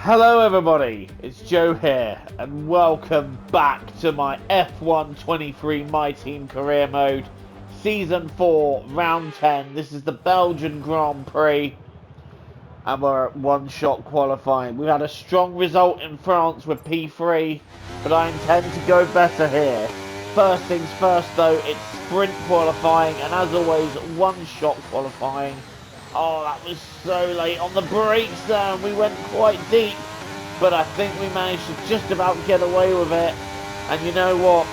Hello everybody, it's Joe here, and welcome back to my F1 23 My Team Career Mode, Season 4, Round 10. This is the Belgian Grand Prix, and we're at one-shot qualifying. We've had a strong result in France with P3, but I intend to go better here. First things first though, it's sprint qualifying, and as always, one-shot qualifying. Oh, that was so late on the brakes there, and we went quite deep. But I think we managed to just about get away with it. And you know what?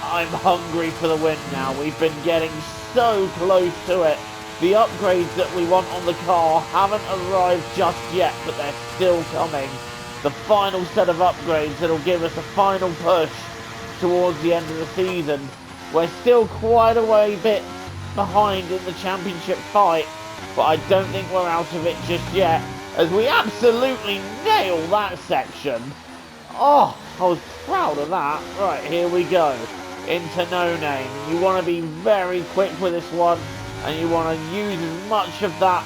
I'm hungry for the win now. We've been getting so close to it. The upgrades that we want on the car haven't arrived just yet, but they're still coming. The final set of upgrades that'll give us a final push towards the end of the season. We're still quite a way bit behind in the championship fight, but I don't think we're out of it just yet, as we absolutely nail that section. Oh, I was proud of that. Right, here we go. Into No Name. You want to be very quick with this one, and you want to use as much of that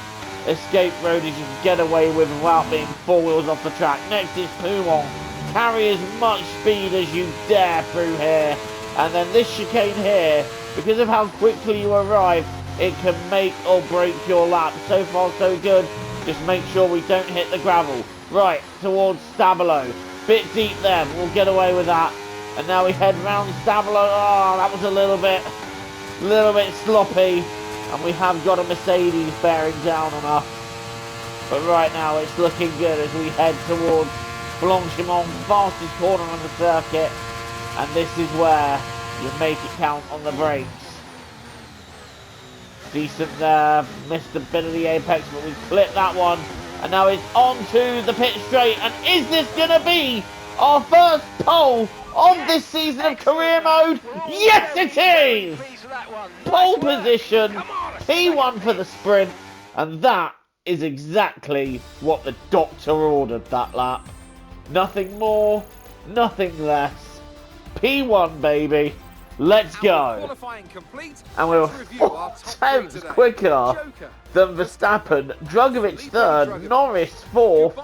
escape road as you can get away with without being four wheels off the track. Next is Poumon. Carry as much speed as you dare through here. And then this chicane here, because of how quickly you arrive, it can make or break your lap. So far so good. Just make sure we don't hit the gravel. Right, towards Stabilo. Bit deep there, but we'll get away with that. And now we head round Stabilo. Oh, that was a little bit sloppy. And we have got a Mercedes bearing down on us. But right now it's looking good as we head towards Blanchimont, fastest corner on the circuit. And this is where you make it count on the brakes. Decent there, missed a bit of the apex, but we clipped that one. And now it's on to the pit straight. And is this going to be our first pole of this season of career mode? Yes, it is! Pole position, P1 for the sprint. And that is exactly what the doctor ordered that lap. Nothing more, nothing less. P1, baby. Let's go. And we were 4 tenths quicker than Verstappen. Drugovich third, Norris fourth.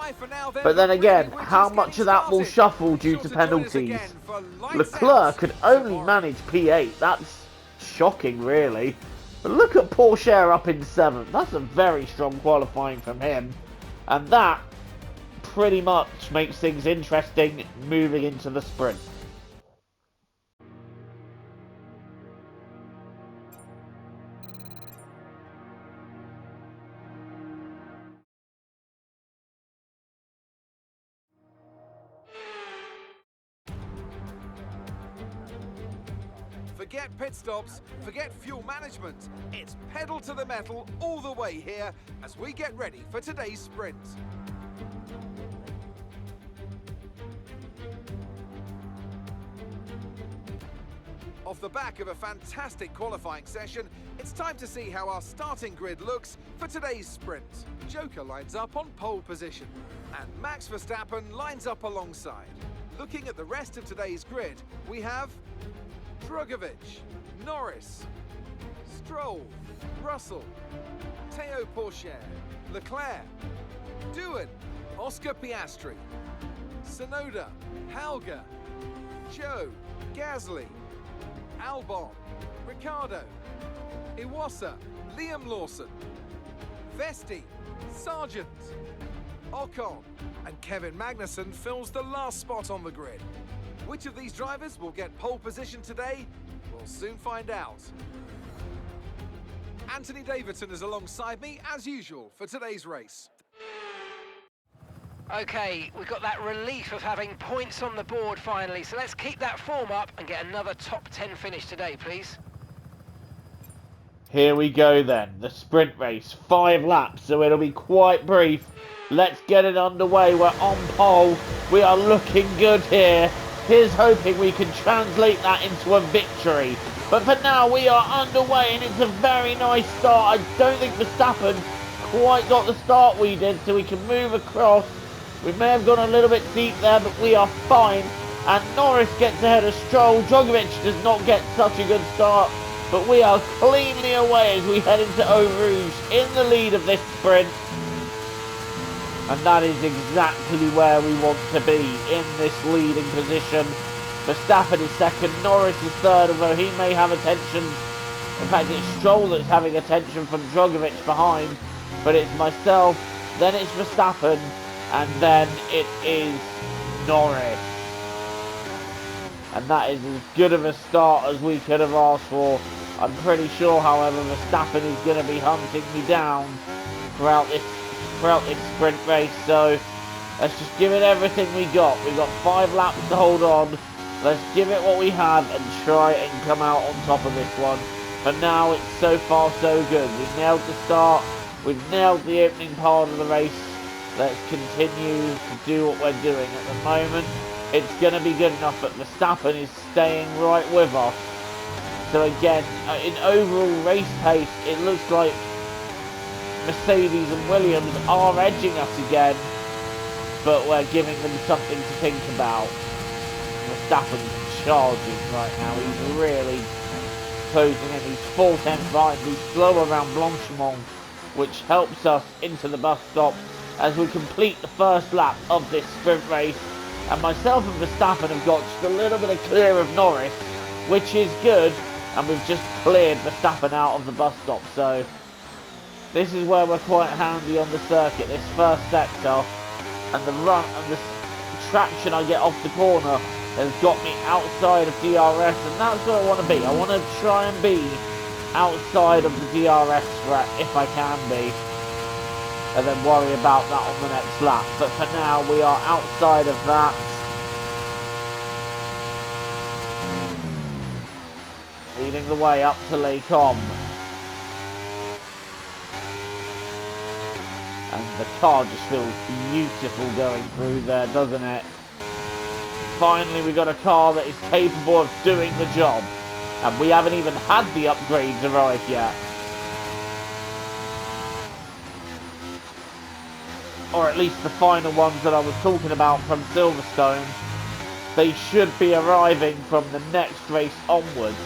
But then again, how much of that will shuffle due to penalties? Leclerc could only manage P8. That's shocking, really. But look at Pourchaire up in 7th. That's a very strong qualifying from him. And that pretty much makes things interesting moving into the sprint. Forget pit stops, forget fuel management. It's pedal to the metal all the way here as we get ready for today's sprint. Off the back of a fantastic qualifying session, it's time to see how our starting grid looks for today's sprint. Joker lines up on pole position, and Max Verstappen lines up alongside. Looking at the rest of today's grid, we have Drugovich, Norris, Stroll, Russell, Théo Pourchaire, Leclerc, Doohan, Oscar Piastri, Tsunoda, Halga, Joe, Gasly, Albon, Ricciardo, Iwasa, Liam Lawson, Vesti, Sargent, Ocon, and Kevin Magnussen fills the last spot on the grid. Which of these drivers will get pole position today? We'll soon find out. Anthony Davidson is alongside me, as usual, for today's race. Okay, we've got that relief of having points on the board finally, so let's keep that form up and get another top 10 finish today, please. Here we go then, the sprint race, 5 laps, so it'll be quite brief. Let's get it underway. We're on pole, we are looking good here. Here's hoping we can translate that into a victory. But for now, we are underway, and it's a very nice start. I don't think Verstappen quite got the start we did, so we can move across. We may have gone a little bit deep there, but we are fine. And Norris gets ahead of Stroll. Drugovich does not get such a good start, but we are cleanly away as we head into Eau Rouge in the lead of this sprint. And that is exactly where we want to be, in this leading position. Verstappen is second, Norris is third, although he may have attention. In fact, it's Stroll that's having attention from Drugovich behind. But it's myself, then it's Verstappen, and then it is Norris. And that is as good of a start as we could have asked for. I'm pretty sure, however, Verstappen is going to be hunting me down throughout this sprint race, so let's just give it everything we got. We've got 5 laps to hold on. Let's give it what we have and try and come out on top of this one. For now, it's so far so good. We've nailed the start, we've nailed the opening part of the race. Let's continue to do what we're doing. At the moment, it's going to be good enough, but Verstappen is staying right with us. So again, in overall race pace, it looks like Mercedes and Williams are edging us again, but we're giving them something to think about. Verstappen's charging right now. He's really closing in. He's 4/10 behind. He's slow around Blanchimont, which helps us into the bus stop as we complete the first lap of this sprint race. And myself and Verstappen have got just a little bit of clear of Norris, which is good. And we've just cleared Verstappen out of the bus stop. So this is where we're quite handy on the circuit, this first sector, and the run and the traction I get off the corner has got me outside of DRS, and that's where I want to be. I want to try and be outside of the DRS threat if I can be, and then worry about that on the next lap. But for now, we are outside of that. Leading the way up to Les Combes. And the car just feels beautiful going through there, doesn't it? Finally, we got a car that is capable of doing the job. And we haven't even had the upgrades arrive yet. Or at least the final ones that I was talking about from Silverstone. They should be arriving from the next race onwards.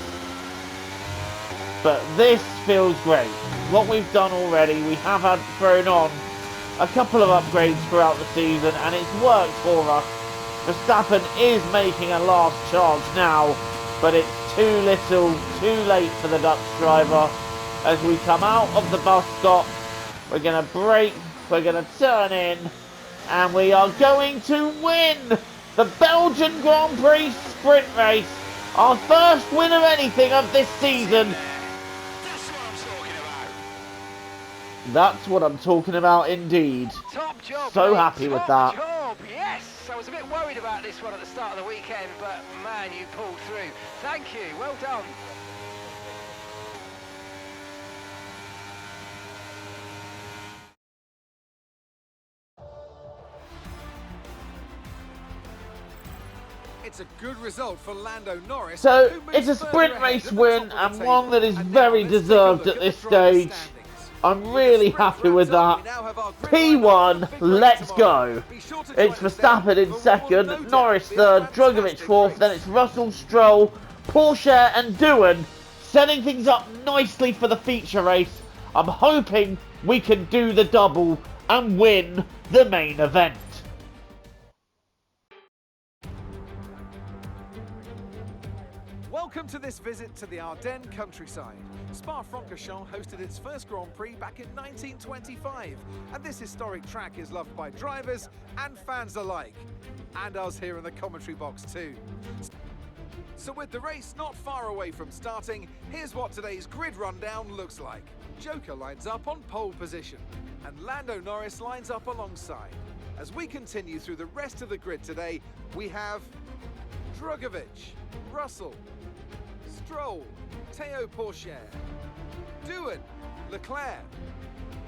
But this feels great. What we've done already, we have had thrown on a couple of upgrades throughout the season, and it's worked for us. Verstappen is making a last charge now, but it's too little, too late for the Dutch driver. As we come out of the bus stop, we're going to brake, we're going to turn in, and we are going to win the Belgian Grand Prix sprint race. Our first win of anything of this season. That's what I'm talking about indeed. Top job, so mate. Happy with that. Top job, yes. I was a bit worried about this one at the start of the weekend, but man, you pulled through. Thank you, well done. It's a good result for Lando Norris. So it's a sprint race win, and one that is very deserved at this stage. I'm really happy with that. P1, let's go. It's Verstappen in second, Norris third, Drugovich fourth, then it's Russell, Stroll, Porsche and Doohan, setting things up nicely for the feature race. I'm hoping we can do the double and win the main event. Welcome to this visit to the Ardennes countryside. Spa-Francorchamps hosted its first Grand Prix back in 1925, and this historic track is loved by drivers and fans alike, and us here in the commentary box too. So with the race not far away from starting, here's what today's grid rundown looks like. Joker lines up on pole position, and Lando Norris lines up alongside. As we continue through the rest of the grid today, we have Drugovich, Russell, Stroll, Théo Pourchaire, Doohan, Leclerc,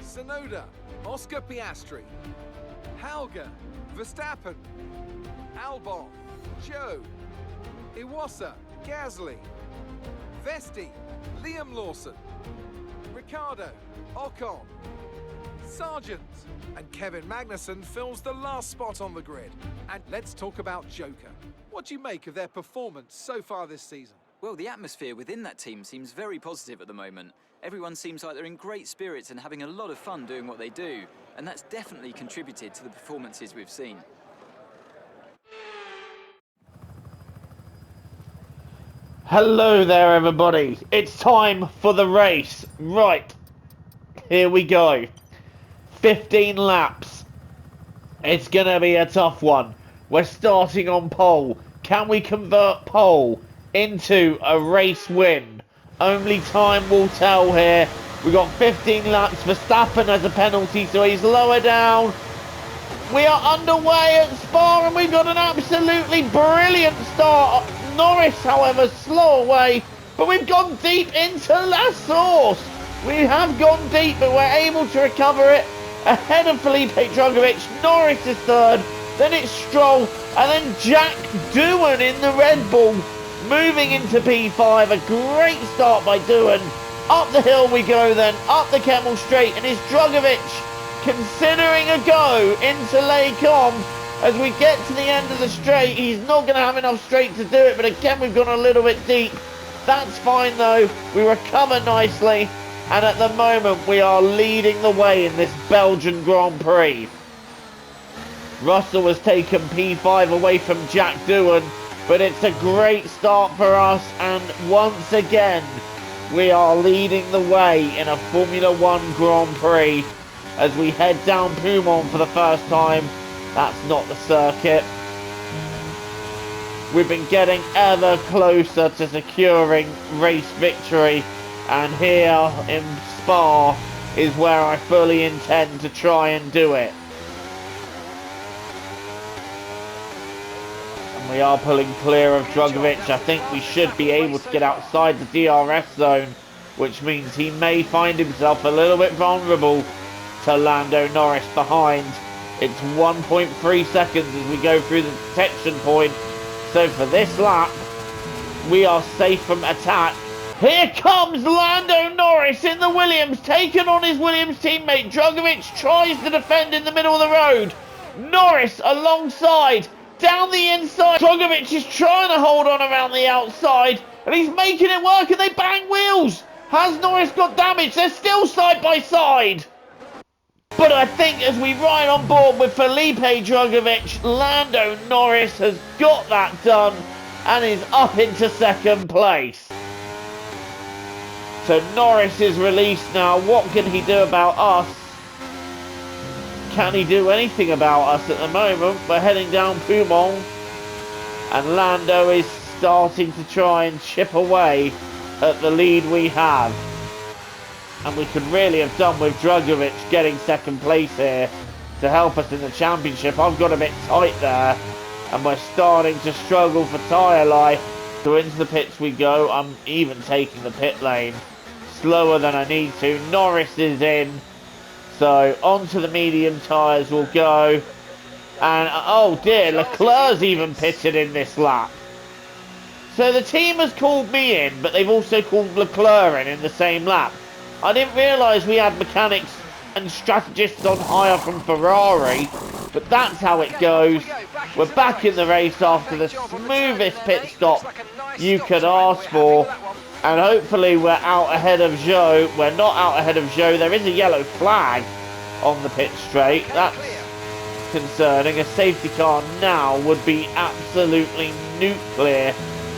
Tsunoda, Oscar Piastri, Halger, Verstappen, Albon, Joe, Iwasa, Gasly, Vesti, Liam Lawson, Ricciardo, Ocon, Sargent, and Kevin Magnussen fills the last spot on the grid. And let's talk about Joker. What do you make of their performance so far this season? Well, the atmosphere within that team seems very positive at the moment. Everyone seems like they're in great spirits and having a lot of fun doing what they do, and that's definitely contributed to the performances we've seen. Hello there, everybody. It's time for the race. Right, here we go. 15 laps. It's going to be a tough one. We're starting on pole. Can we convert pole into a race win? Only time will tell here. We got 15 laps. Verstappen has a penalty, so he's lower down. We are underway at Spa, and we've got an absolutely brilliant start. Norris, however, slow away, but we've gone deep into La Source. We have gone deep, but we're able to recover it ahead of Felipe Drugovich. Norris is third, then it's Stroll, and then Jack Doohan in the Red Bull, moving into P5. A great start by Doohan. Up the hill we go then, up the Kemmel Straight, and it's Drugovich considering a go into Les Combes. As we get to the end of the straight, he's not going to have enough straight to do it, but again we've gone a little bit deep. That's fine though, we recover nicely, and at the moment we are leading the way in this Belgian Grand Prix. Russell has taken P5 away from Jack Doohan, but it's a great start for us, and once again we are leading the way in a Formula 1 Grand Prix as we head down Poumon for the first time. That's not the circuit. We've been getting ever closer to securing race victory, and here in Spa is where I fully intend to try and do it. And we are pulling clear of Drugovich. I think we should be able to get outside the DRS zone, which means he may find himself a little bit vulnerable to Lando Norris behind. It's 1.3 seconds as we go through the detection point. So for this lap, we are safe from attack. Here comes Lando Norris in the Williams, taking on his Williams teammate. Drugovich tries to defend in the middle of the road. Norris alongside, down the inside. Drugovich is trying to hold on around the outside, and he's making it work, and they bang wheels. Has Norris got damage? They're still side by side. But I think as we ride on board with Felipe Drugovich, Lando Norris has got that done and is up into second place. So Norris is released now. What can he do about us? Can he do anything about us at the moment? We're heading down Poumon, and Lando is starting to try and chip away at the lead we have. And we could really have done with Drugovich getting second place here to help us in the championship. I've got a bit tight there, and we're starting to struggle for tyre life. So into the pits we go. I'm even taking the pit lane slower than I need to. Norris is in, so onto the medium tyres we'll go. And oh dear, Leclerc's even pitted in this lap. So the team has called me in, but they've also called Leclerc in the same lap. I didn't realise we had mechanics and strategists on hire from Ferrari, but that's how it goes. We're back in the race after the smoothest pit stop you could ask for, and hopefully we're out ahead of Zhou. We're not out ahead of Zhou. There is a yellow flag on the pit straight. That's concerning. A safety car now would be absolutely nuclear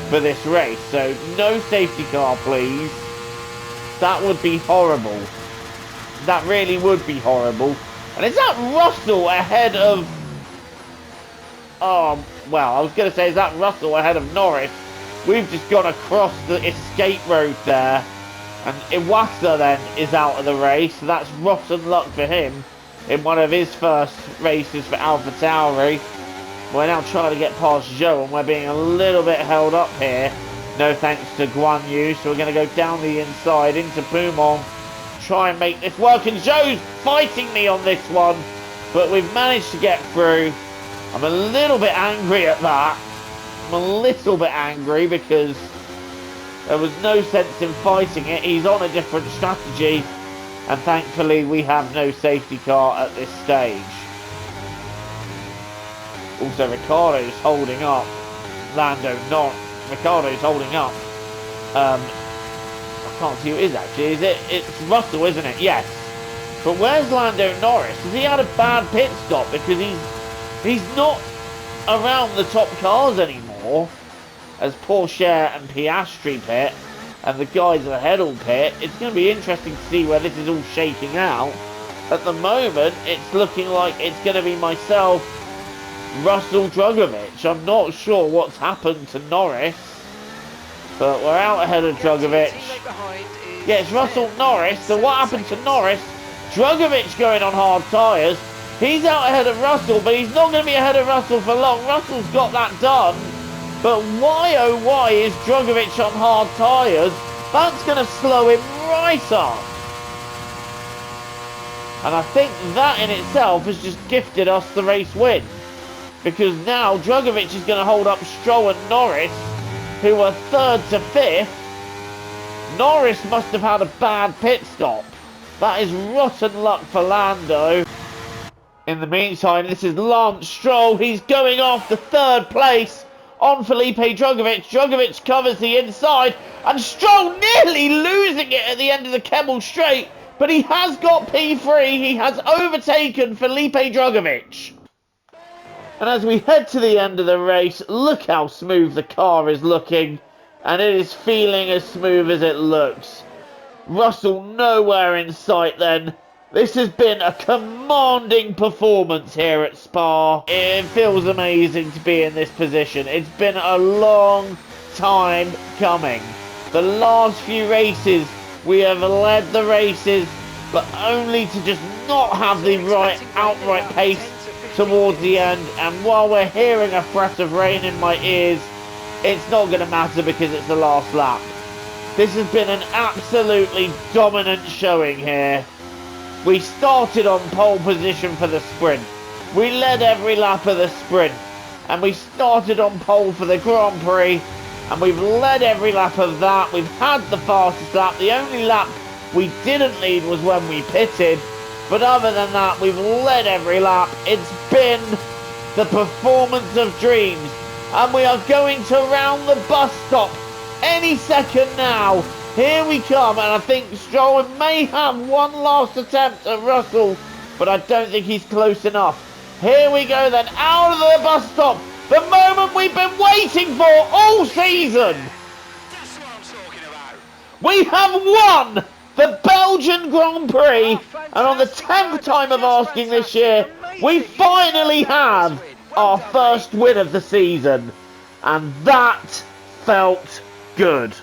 for this race, so no safety car please. That would be horrible. That really would be horrible. And is that Russell ahead of... Oh, well, I was going to say, is that Russell ahead of Norris? We've just gone across the escape road there. And Iwasa then is out of the race. So that's rotten luck for him in one of his first races for AlphaTauri. We're now trying to get past Zhou, and we're being a little bit held up here. No thanks to Guan Yu, so we're going to go down the inside into Poumon, try and make this work, and Zhou's fighting me on this one, but we've managed to get through. I'm a little bit angry at that. I'm a little bit angry because there was no sense in fighting it. He's on a different strategy, and thankfully we have no safety car at this stage. Also, Ricciardo's holding up. Ricardo's holding up I can't see who it is actually. It's Russell, isn't it? Yes. But where's Lando Norris? Has he had a bad pit stop? Because he's not around the top cars anymore, as Porsche and Piastri pit, and the guys ahead all pit. It's going to be interesting to see where this is all shaking out. At the moment, it's looking like it's going to be myself, Russell, Drugovich. I'm not sure what's happened to Norris, but we're out ahead of Drugovich. Yeah, it's Russell, Norris. So what happened to Norris? Drugovich going on hard tyres. He's out ahead of Russell, but he's not going to be ahead of Russell for long. Russell's got that done. But why, oh why, is Drugovich on hard tyres? That's going to slow him right up. And I think that in itself has just gifted us the race win. Because now Drugovich is going to hold up Stroll and Norris, who are 3rd to 5th. Norris must have had a bad pit stop. That is rotten luck for Lando. In the meantime, this is Lance Stroll. He's going off the 3rd place on Felipe Drugovich. Drugovich covers the inside, and Stroll nearly losing it at the end of the Kemmel Straight. But he has got P3. He has overtaken Felipe Drugovich. And as we head to the end of the race, look how smooth the car is looking. And it is feeling as smooth as it looks. Russell nowhere in sight then. This has been a commanding performance here at Spa. It feels amazing to be in this position. It's been a long time coming. The last few races, we have led the races, but only to just not have the right outright pace towards the end. And while we're hearing a threat of rain in my ears, it's not going to matter because it's the last lap. This has been an absolutely dominant showing here. We started on pole position for the sprint. We led every lap of the sprint. And we started on pole for the Grand Prix. And we've led every lap of that. We've had the fastest lap. The only lap we didn't lead was when we pitted. But other than that, we've led every lap. It's been the performance of dreams. And we are going to round the bus stop any second now. Here we come, and I think Stroll may have one last attempt at Russell, but I don't think he's close enough. Here we go then, out of the bus stop. The moment we've been waiting for all season. That's what I'm talking about. We have won the Belgian Grand Prix, and on the 10th time of asking this year, we finally have our first win of the season. And that felt good.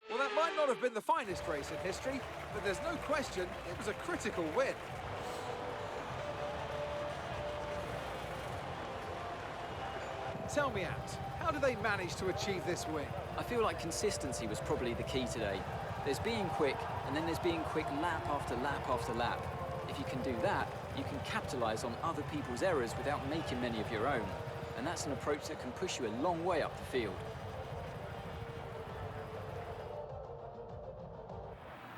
Well, that might not have been the finest race in history, but there's no question it was a critical win. Tell me, Ant, how did they manage to achieve this win? I feel like consistency was probably the key today. There's being quick, and then there's being quick lap after lap after lap. If you can do that, you can capitalise on other people's errors without making many of your own. And that's an approach that can push you a long way up the field.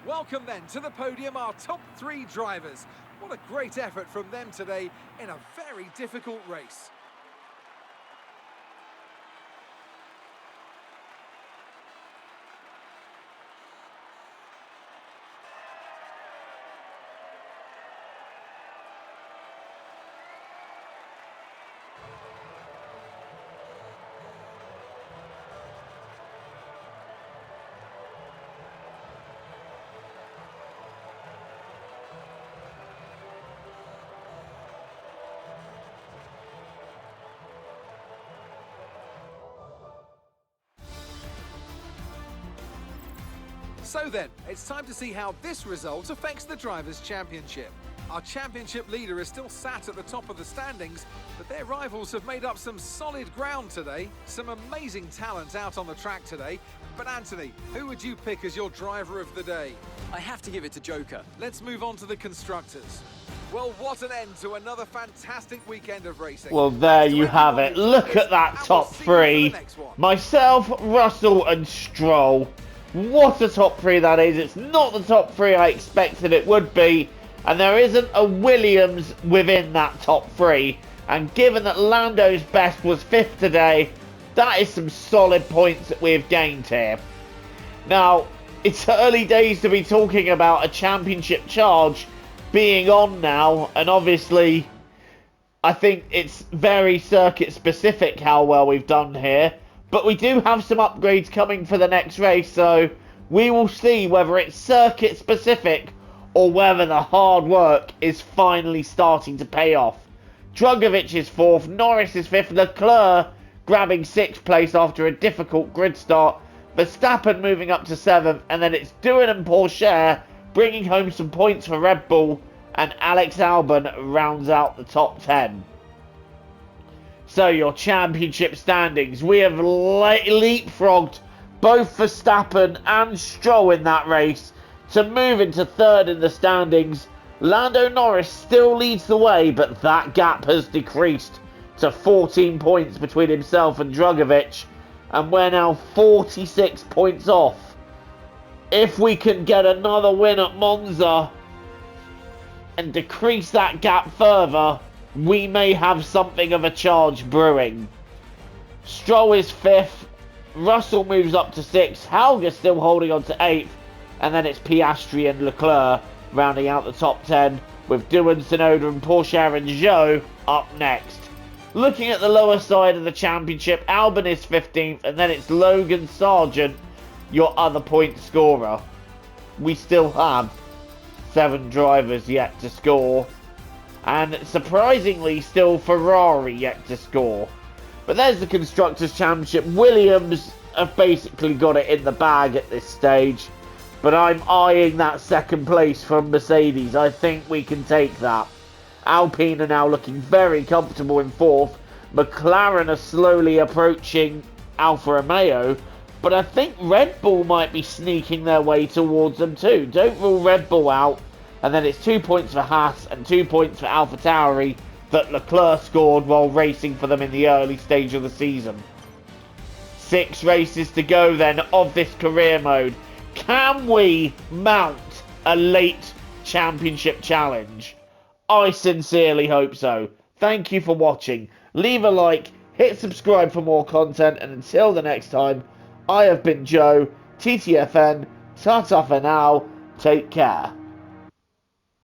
Welcome then to the podium, our top 3 drivers. What a great effort from them today in a very difficult race. So then, it's time to see how this result affects the Drivers' Championship. Our championship leader is still sat at the top of the standings, but their rivals have made up some solid ground today. Some amazing talent out on the track today. But Anthony, who would you pick as your driver of the day? I have to give it to Joker. Let's move on to the constructors. Well, what an end to another fantastic weekend of racing. Well, there you have it. Look at that top 3. Myself, Russell and Stroll. What a top 3 that is. It's not the top 3 I expected it would be. And there isn't a Williams within that top 3. And given that Lando's best was 5th today, That is some solid points that we've gained here. Now, it's early days to be talking about a championship charge being on now, and obviously I think it's very circuit specific how well we've done here, but we do have some upgrades coming for the next race, so we will see whether it's circuit specific or whether the hard work is finally starting to pay off. Drugovich is 4th, Norris is 5th, Leclerc grabbing 6th place after a difficult grid start, Verstappen moving up to 7th, and then it's Doohan and Pourchaire bringing home some points for Red Bull, and Alex Albon rounds out the top 10. So your championship standings, we have leapfrogged both Verstappen and Stroll in that race to move into 3rd in the standings. Lando Norris still leads the way, but that gap has decreased to 14 points between himself and Drugovich, and we're now 46 points off. If we can get another win at Monza and decrease that gap further, we may have something of a charge brewing. Stroll is 5th, Russell moves up to 6th, Helga still holding on to 8th, and then it's Piastri and Leclerc rounding out the top 10, with Doohan, Tsunoda and Pourchaire and Zhou up next. Looking at the lower side of the championship, Albon is 15th, and then it's Logan Sargent, your other point scorer. We still have 7 drivers yet to score, and surprisingly still Ferrari yet to score. But there's the Constructors' Championship. Williams have basically got it in the bag at this stage, but I'm eyeing that 2nd place from Mercedes. I think we can take that. Alpine are now looking very comfortable in 4th. McLaren are slowly approaching Alfa Romeo, but I think Red Bull might be sneaking their way towards them too. Don't rule Red Bull out. And then it's 2 points for Haas and 2 points for AlphaTauri that Leclerc scored while racing for them in the early stage of the season. 6 races to go then of this career mode. Can we mount a late championship challenge? I sincerely hope so. Thank you for watching. Leave a like, hit subscribe for more content, and until the next time, I have been Joe, TTFN, ta-ta for now, take care.